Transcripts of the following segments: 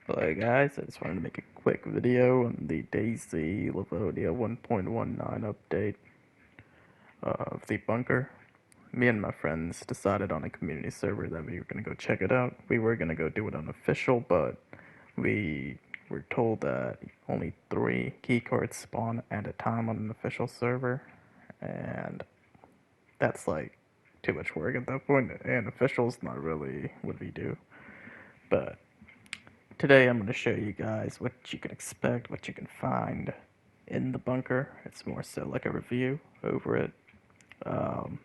Hello guys, I just wanted to make a quick video on the DayZ Livonia 1.19 update of the bunker. Me and my friends decided on a community server that we were going to go check it out. We were going to go do it unofficial, but we were told that only 3 keycards spawn at a time on an official server, and that's like too much work at that point, and official's not really what we do. But today I'm going to show you guys what you can expect, what you can find in the bunker. It's more so like a review over it. Um,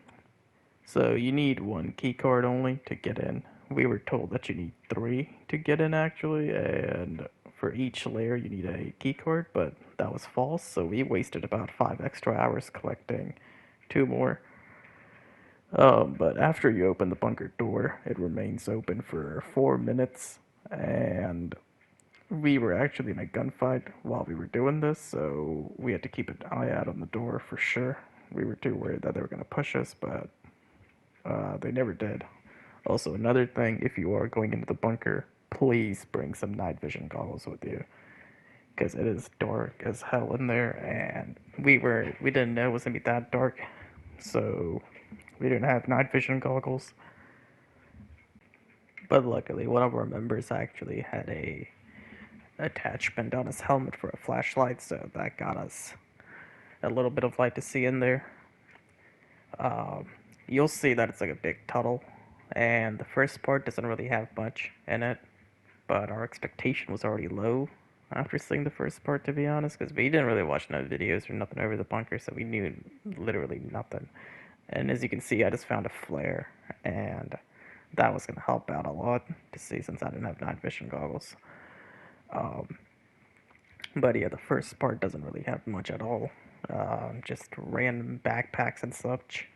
so you need 1 keycard only to get in. We were told that you need 3 to get in actually, and for each layer you need a keycard, but that was false, so we wasted about 5 extra hours collecting 2 more. But after you open the bunker door, it remains open for 4 minutes, and we were actually in a gunfight while we were doing this, so we had to keep an eye out on the door for sure. We were too worried that they were going to push us, but they never did. Also, another thing, if you are going into the bunker, please bring some night vision goggles with you, because it is dark as hell in there, and we didn't know it was gonna be that dark, so we didn't have night vision goggles. But luckily, one of our members actually had a attachment on his helmet for a flashlight, so that got us a little bit of light to see in there. You'll see that it's like a big tunnel, and the first part doesn't really have much in it, but our expectation was already low after seeing the first part, to be honest, because we didn't really watch no videos or nothing over the bunker, so we knew literally nothing. And as you can see, I just found a flare, and that was going to help out a lot to see since I didn't have night vision goggles. But yeah, the first part doesn't really have much at all. Just random backpacks and such.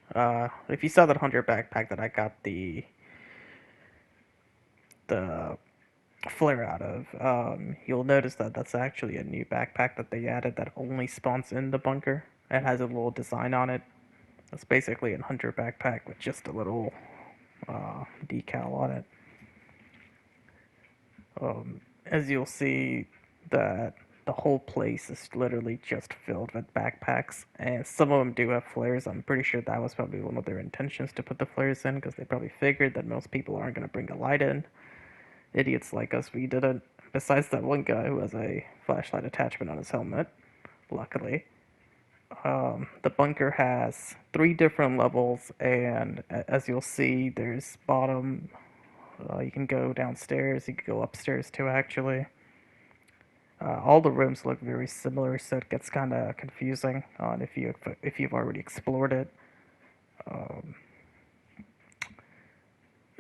If you saw that hunter backpack that I got the flare out of, you'll notice that that's actually a new backpack that they added that only spawns in the bunker. It has a little design on it. It's basically a hunter backpack with just a little decal on it. As you'll see, that the whole place is literally just filled with backpacks, and some of them do have flares. I'm pretty sure that was probably one of their intentions to put the flares in, because they probably figured that most people aren't going to bring a light in. Idiots like us, we didn't. Besides that one guy who has a flashlight attachment on his helmet, luckily. The bunker has 3 different levels, and as you'll see, there's bottom. You can go downstairs, you can go upstairs too, actually. All the rooms look very similar, so it gets kind of confusing on if you've already explored it.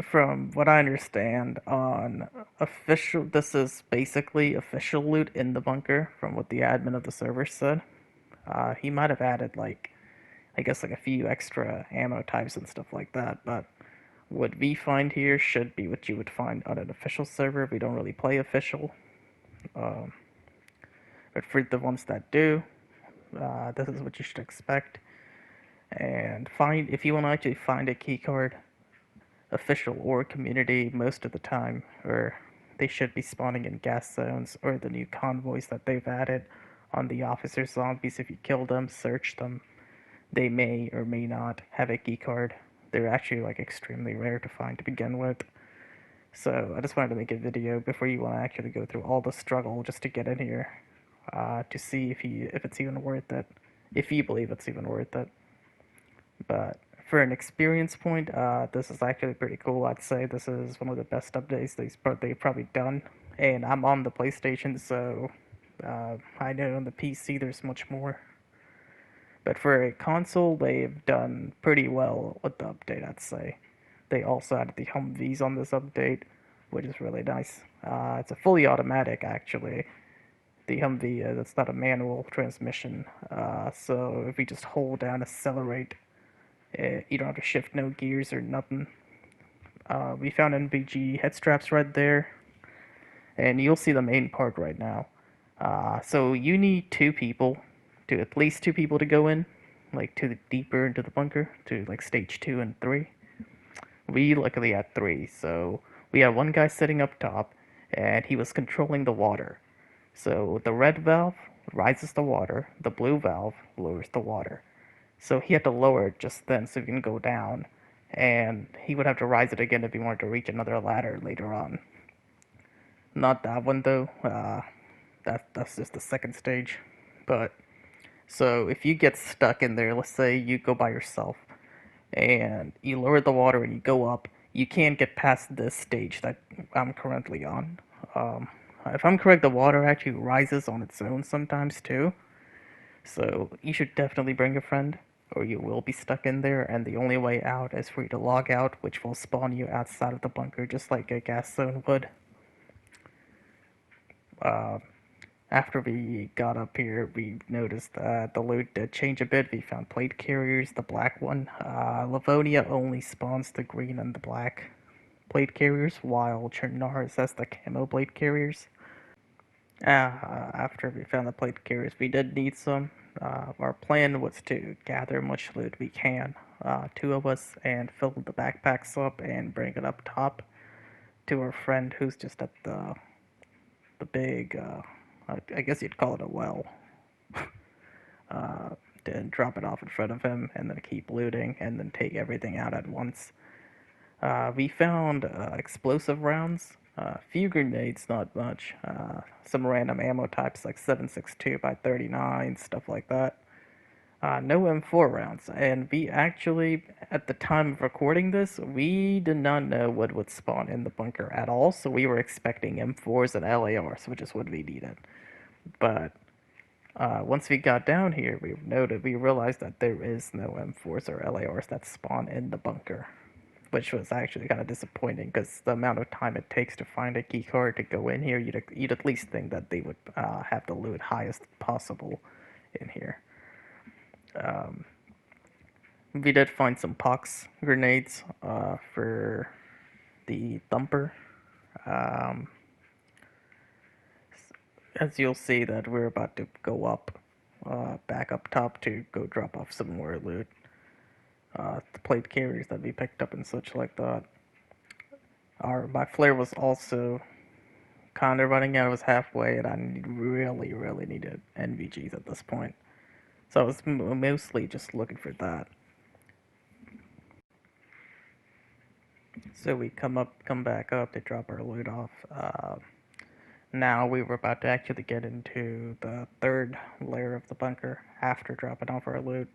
From what I understand, on official, this is basically official loot in the bunker. From what the admin of the server said, he might have added like, I guess like a few extra ammo types and stuff like that. But what we find here should be what you would find on an official server. We don't really play official. But for the ones that do, this is what you should expect. And find if you want to actually find a keycard, official or community, most of the time, or they should be spawning in gas zones or the new convoys that they've added on the officer zombies. If you kill them, search them, they may or may not have a keycard. They're actually like extremely rare to find to begin with. So I just wanted to make a video before you want to actually go through all the struggle just to get in here, to see if it's even worth it, if you believe it's even worth it. But for an experience point, this is actually pretty cool. I'd say this is one of the best updates they've probably done. And I'm on the PlayStation, so I know on the PC there's much more. But for a console, they've done pretty well with the update, I'd say. They also added the Humvees on this update, which is really nice. It's a fully automatic, actually. The Humvee, that's not a manual transmission. So if we just hold down accelerate, you don't have to shift no gears or nothing. We found NVG head straps right there, and you'll see the main part right now. So you need 2 people, to at least 2 people to go in, like to the deeper into the bunker, to like stage 2 and 3. We luckily had 3, so we have 1 guy sitting up top, and he was controlling the water. So the red valve rises the water, the blue valve lowers the water. So he had to lower it just then so he can go down, and he would have to rise it again if he wanted to reach another ladder later on. Not that one though. That's just the second stage. But so if you get stuck in there, let's say you go by yourself and you lower the water and you go up, you can't get past this stage that I'm currently on. Um, if I'm correct, the water actually rises on its own sometimes too. So you should definitely bring a friend, or you will be stuck in there, and the only way out is for you to log out, which will spawn you outside of the bunker just like a gas zone would. Uh, After we got up here, we noticed that the loot did change a bit. We found plate carriers, the black one. Livonia only spawns the green and the black plate carriers, while Chernars has the camo plate carriers. After we found the plate carriers, we did need some. Our plan was to gather much loot we can, two of us, and fill the backpacks up and bring it up top to our friend who's just at the big, I guess you'd call it a well. Then drop it off in front of him, and then keep looting, and then take everything out at once. We found explosive rounds, few grenades, not much. Some random ammo types like 7.62 by 39, stuff like that. No M4 rounds, and we actually, at the time of recording this, we did not know what would spawn in the bunker at all, so we were expecting M4s and LARs, which is what we needed. But once we got down here, we realized that there is no M4s or LARs that spawn in the bunker, which was actually kind of disappointing because the amount of time it takes to find a keycard to go in here, you'd at least think that they would have the loot highest possible in here. We did find some pox grenades for the thumper. Um, as you'll see that we're about to go up, back up top to go drop off some more loot. The plate carriers that we picked up and such like that. My flare was also kind of running out. It was halfway, and I really needed NVGs at this point. So I was mostly just looking for that. So we come back up to drop our loot off. Now we were about to actually get into the third layer of the bunker after dropping off our loot.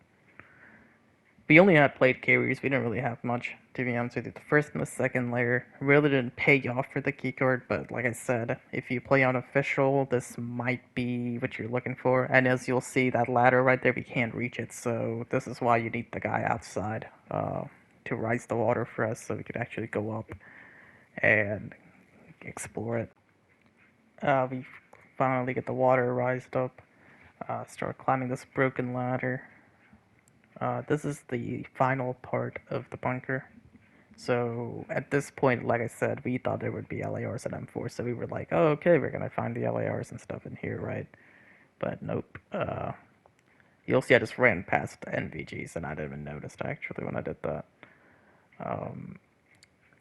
We only had plate carriers, we didn't really have much, to be honest with you. The first and the second layer really didn't pay off for the keycard, but like I said, if you play on official, this might be what you're looking for. And as you'll see, that ladder right there, we can't reach it, so this is why you need the guy outside to rise the water for us so we could actually go up and explore it. We finally get the water rised up, start climbing this broken ladder. This is the final part of the bunker. So at this point, like I said, we thought there would be LARs and M4, so we were like, oh, okay, we're gonna find the LARs and stuff in here, right? But nope. You'll see I just ran past NVGs, and I didn't even notice actually when I did that.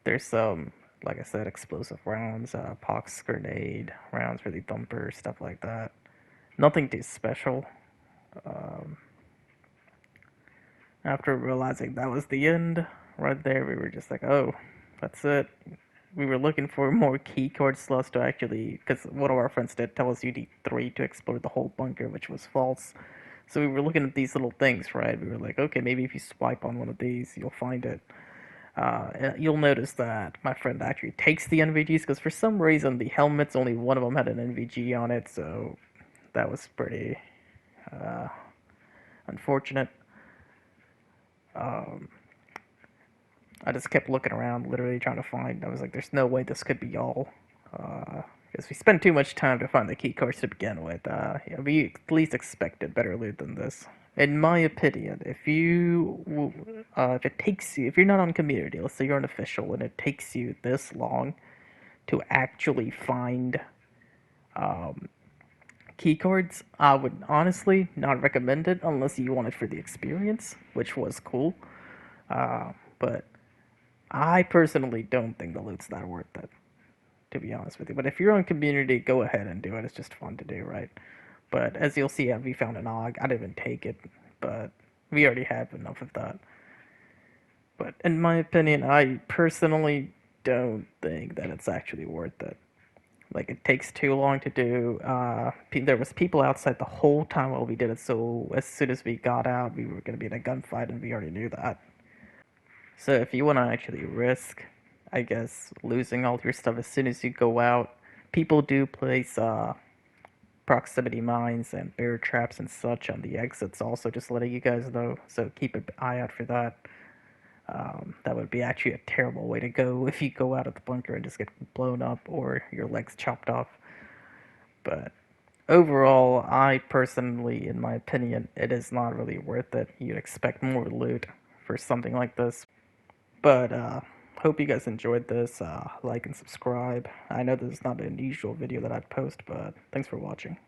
There's some, like I said, explosive rounds, pox grenade rounds for the thumper, stuff like that. Nothing too special. After realizing that was the end, right there, we were just like, oh, that's it. We were looking for more keycard slots to actually, because one of our friends did tell us you need 3 to explore the whole bunker, which was false. So we were looking at these little things, right? We were like, okay, maybe if you swipe on one of these, you'll find it. You'll notice that my friend actually takes the NVGs, because for some reason the helmets, only one of them had an NVG on it, so that was pretty unfortunate. I just kept looking around, literally trying to find. I was like, "There's no way this could be all," because we spent too much time to find the key cards to begin with. Yeah, we at least expected better loot than this, in my opinion. If it takes you, if you're not on community, let's say you're an official, and it takes you this long to actually find key cards, I would honestly not recommend it unless you want it for the experience, which was cool. But I personally don't think the loot's that worth it. to be honest with you. But if you're on community, go ahead and do it. It's just fun to do, right? But as you'll see, we found an AUG. I didn't even take it, but we already have enough of that. But in my opinion, I personally don't think that it's actually worth it. Like, it takes too long to do. There was people outside the whole time while we did it, so as soon as we got out, we were going to be in a gunfight, and we already knew that. So if you want to actually risk, I guess, losing all your stuff as soon as you go out, people do place proximity mines and bear traps and such on the exits. Also, just letting you guys know, so keep an eye out for that. That would be actually a terrible way to go if you go out of the bunker and just get blown up or your legs chopped off. But overall, I personally, in my opinion, it is not really worth it. You'd expect more loot for something like this. But hope you guys enjoyed this. Like and subscribe. I know this is not an usual video that I'd post, but thanks for watching.